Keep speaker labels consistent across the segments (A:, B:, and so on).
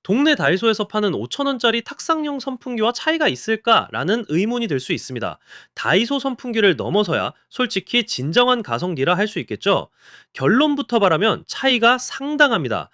A: 동네 다이소에서 파는 5,000원짜리 탁상용 선풍기와 차이가 있을까라는 의문이 들 수 있습니다. 다이소 선풍기를 넘어서야 솔직히 진정한 가성비라 할 수 있겠죠. 결론부터 말하면 차이가 상당합니다.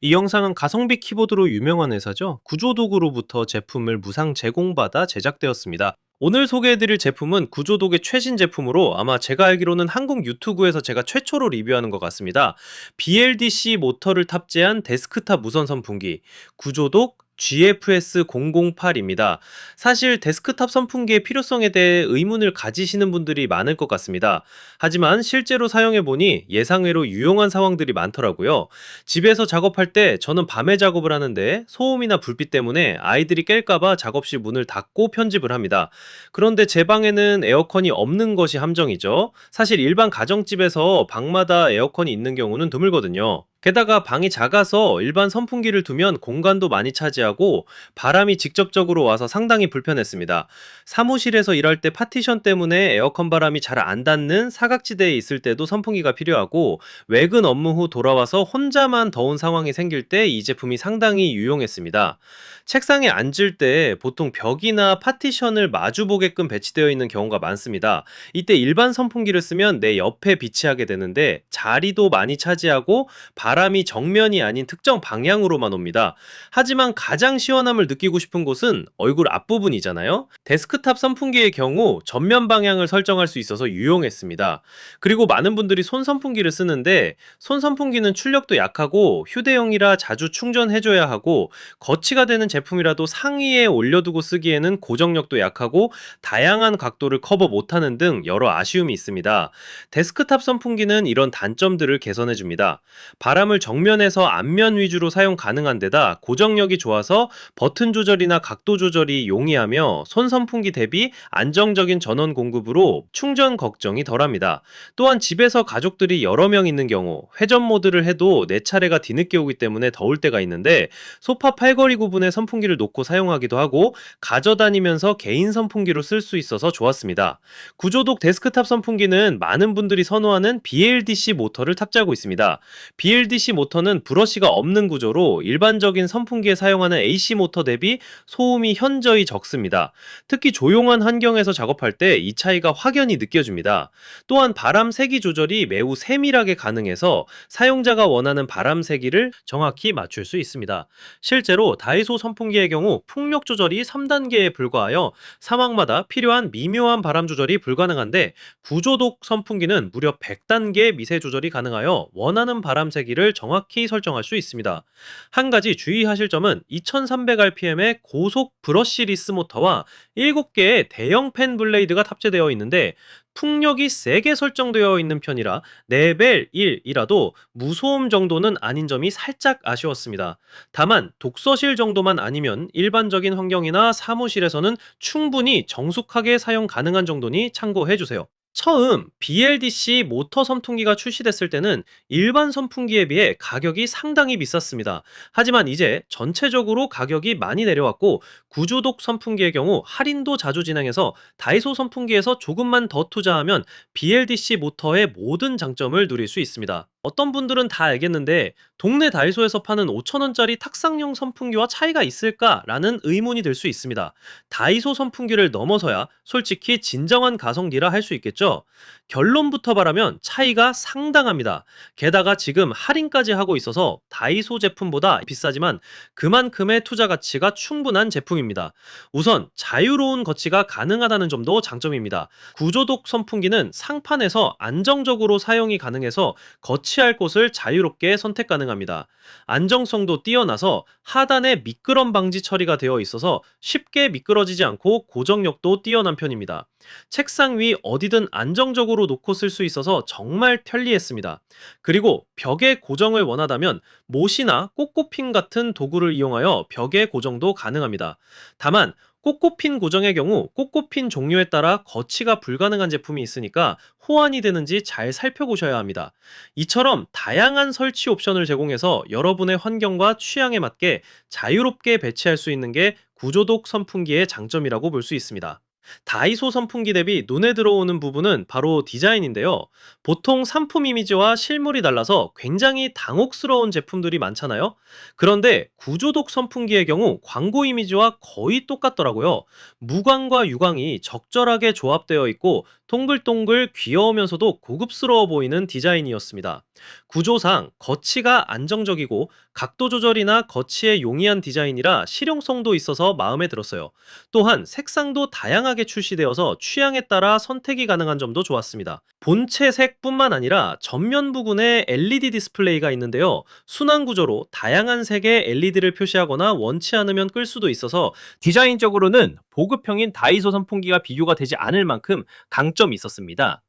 A: 이 영상은 가성비 키보드로 유명한 회사죠. 구조독으로부터 제품을 무상 제공받아 제작되었습니다. 오늘 소개해드릴 제품은 구조독의 최신 제품으로 아마 제가 알기로는 한국 유튜브에서 제가 최초로 리뷰하는 것 같습니다. BLDC 모터를 탑재한 데스크탑 무선 선풍기 구조독 GFS008입니다. 사실 데스크탑 선풍기의 필요성에 대해 의문을 가지시는 분들이 많을 것 같습니다. 하지만 실제로 사용해보니 예상외로 유용한 상황들이 많더라고요. 집에서 작업할 때 저는 밤에 작업을 하는데 소음이나 불빛 때문에 아이들이 깰까봐 작업실 문을 닫고 편집을 합니다. 그런데 제 방에는 에어컨이 없는 것이 함정이죠. 사실 일반 가정집에서 방마다 에어컨이 있는 경우는 드물거든요. 게다가 방이 작아서 일반 선풍기를 두면 공간도 많이 차지하고 바람이 직접적으로 와서 상당히 불편했습니다. 사무실에서 일할 때 파티션 때문에 에어컨 바람이 잘 안 닿는 사각지대에 있을 때도 선풍기가 필요하고 외근 업무 후 돌아와서 혼자만 더운 상황이 생길 때 이 제품이 상당히 유용했습니다. 책상에 앉을 때 보통 벽이나 파티션을 마주보게끔 배치되어 있는 경우가 많습니다. 이때 일반 선풍기를 쓰면 내 옆에 비치하게 되는데 자리도 많이 차지하고 바람이 정면이 아닌 특정 방향으로만 옵니다. 하지만 가장 시원함을 느끼고 싶은 곳은 얼굴 앞부분이잖아요. 데스크탑 선풍기의 경우 전면 방향을 설정할 수 있어서 유용했습니다. 그리고 많은 분들이 손 선풍기를 쓰는데 손 선풍기는 출력도 약하고 휴대용이라 자주 충전해줘야 하고 거치가 되는 제품이라도 상위에 올려두고 쓰기에는 고정력도 약하고 다양한 각도를 커버 못하는 등 여러 아쉬움이 있습니다. 데스크탑 선풍기는 이런 단점들을 개선해줍니다. 바람을 정면에서 앞면 위주로 사용 가능한 데다 고정력이 좋아서 버튼 조절이나 각도 조절이 용이하며 손 선풍기 대비 안정적인 전원 공급으로 충전 걱정이 덜합니다. 또한 집에서 가족들이 여러 명 있는 경우 회전 모드를 해도 내 차례가 뒤늦게 오기 때문에 더울 때가 있는데 소파 팔걸이 구분에 선풍기를 놓고 사용하기도 하고 가져다니면서 개인 선풍기로 쓸 수 있어서 좋았습니다. 구조독 데스크탑 선풍기는 많은 분들이 선호하는 BLDC 모터를 탑재하고 있습니다. BLDC 모터는 브러쉬가 없는 구조로 일반적인 선풍기에 사용하는 AC 모터 대비 소음이 현저히 적습니다. 특히 조용한 환경에서 작업할 때 이 차이가 확연히 느껴집니다. 또한 바람 세기 조절이 매우 세밀하게 가능해서 사용자가 원하는 바람 세기를 정확히 맞출 수 있습니다. 실제로 다이소 선풍기의 경우 풍력 조절이 3단계에 불과하여 사막마다 필요한 미묘한 바람 조절이 불가능한데 구조독 선풍기는 무려 100단계 미세 조절이 가능하여 원하는 바람 세기를 정확히 설정할 수 있습니다. 한 가지 주의하실 점은 2300rpm의 고속 브러쉬리스 모터와 7개의 대형 팬 블레이드가 탑재되어 있는데 풍력이 세게 설정되어 있는 편이라 레벨 1이라도 무소음 정도는 아닌 점이 살짝 아쉬웠습니다. 다만 독서실 정도만 아니면 일반적인 환경이나 사무실에서는 충분히 정숙하게 사용 가능한 정도니 참고해주세요. 처음 BLDC 모터 선풍기가 출시됐을 때는 일반 선풍기에 비해 가격이 상당히 비쌌습니다. 하지만 이제 전체적으로 가격이 많이 내려왔고 구조독 선풍기의 경우 할인도 자주 진행해서 다이소 선풍기에서 조금만 더 투자하면 BLDC 모터의 모든 장점을 누릴 수 있습니다. 어떤 분들은 다 알겠는데 동네 다이소에서 파는 5,000원짜리 탁상용 선풍기와 차이가 있을까라는 의문이 들 수 있습니다. 다이소 선풍기를 넘어서야 솔직히 진정한 가성비라 할 수 있겠죠. 결론부터 말하면 차이가 상당합니다. 게다가 지금 할인까지 하고 있어서 다이소 제품보다 비싸지만 그만큼의 투자 가치가 충분한 제품입니다. 우선 자유로운 거치가 가능하다는 점도 장점입니다. 구조독 선풍기는 상판에서 안정적으로 사용이 가능해서 거치할 곳을 자유롭게 선택 가능합니다. 안정성도 뛰어나서 하단에 미끄럼 방지 처리가 되어 있어서 쉽게 미끄러지지 않고 고정력도 뛰어난 편입니다. 책상 위 어디든 안정적으로 놓고 쓸 수 있어서 정말 편리했습니다. 그리고 벽에 고정을 원하다면 못이나 꼬꼬핀 같은 도구를 이용하여 벽에 고정도 가능합니다. 다만 꼬꼬핀 고정의 경우 꼬꼬핀 종류에 따라 거치가 불가능한 제품이 있으니까 호환이 되는지 잘 살펴보셔야 합니다. 이처럼 다양한 설치 옵션을 제공해서 여러분의 환경과 취향에 맞게 자유롭게 배치할 수 있는 게 구조독 선풍기의 장점이라고 볼 수 있습니다. 다이소 선풍기 대비 눈에 들어오는 부분은 바로 디자인인데요. 보통 상품 이미지와 실물이 달라서 굉장히 당혹스러운 제품들이 많잖아요. 그런데 구조독 선풍기의 경우 광고 이미지와 거의 똑같더라고요. 무광과 유광이 적절하게 조합되어 있고 동글동글 귀여우면서도 고급스러워 보이는 디자인이었습니다. 구조상 거치가 안정적이고 각도 조절이나 거치에 용이한 디자인이라 실용성도 있어서 마음에 들었어요. 또한 색상도 다양하게 출시되어서 취향에 따라 선택이 가능한 점도 좋았습니다. 본체 색뿐만 아니라 전면 부분에 LED 디스플레이가 있는데요. 순환 구조로 다양한 색의 LED를 표시하거나 원치 않으면 끌 수도 있어서 디자인적으로는 보급형인 다이소 선풍기가 비교가 되지 않을 만큼 강점이 있었습니다.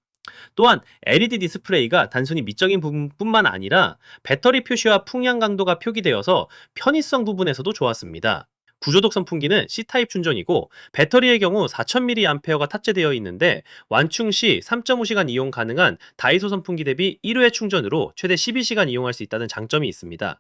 A: 또한 LED 디스플레이가 단순히 미적인 부분뿐만 아니라 배터리 표시와 풍량 강도가 표기되어서 편의성 부분에서도 좋았습니다. 구조독 선풍기는 C타입 충전이고 배터리의 경우 4000mAh가 탑재되어 있는데 완충 시 3.5시간 이용 가능한 다이소 선풍기 대비 1회 충전으로 최대 12시간 이용할 수 있다는 장점이 있습니다.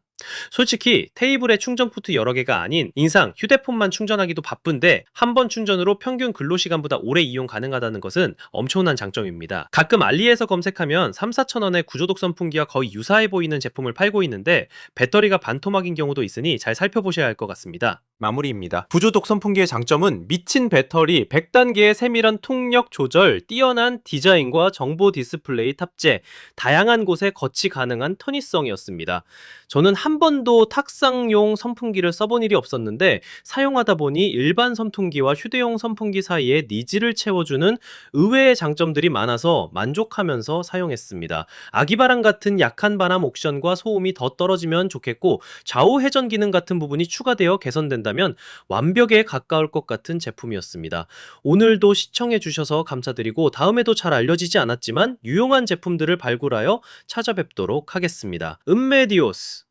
A: 솔직히 테이블에 충전 포트 여러 개가 아닌 인상, 휴대폰만 충전하기도 바쁜데 한 번 충전으로 평균 근로시간보다 오래 이용 가능하다는 것은 엄청난 장점입니다. 가끔 알리에서 검색하면 3-4천원의 구조독 선풍기와 거의 유사해 보이는 제품을 팔고 있는데 배터리가 반토막인 경우도 있으니 잘 살펴보셔야 할 것 같습니다. 마무리입니다. 구조독 선풍기의 장점은 미친 배터리, 100단계의 세밀한 통력 조절, 뛰어난 디자인과 정보 디스플레이 탑재, 다양한 곳에 거치 가능한 편의성이었습니다. 저는 한 번도 탁상용 선풍기를 써본 일이 없었는데 사용하다 보니 일반 선풍기와 휴대용 선풍기 사이에 니즈를 채워주는 의외의 장점들이 많아서 만족하면서 사용했습니다. 아기바람 같은 약한 바람 옵션과 소음이 더 떨어지면 좋겠고 좌우 회전 기능 같은 부분이 추가되어 개선된다면 완벽에 가까울 것 같은 제품이었습니다. 오늘도 시청해 주셔서 감사드리고 다음에도 잘 알려지지 않았지만 유용한 제품들을 발굴하여 찾아뵙도록 하겠습니다. 음메디오스.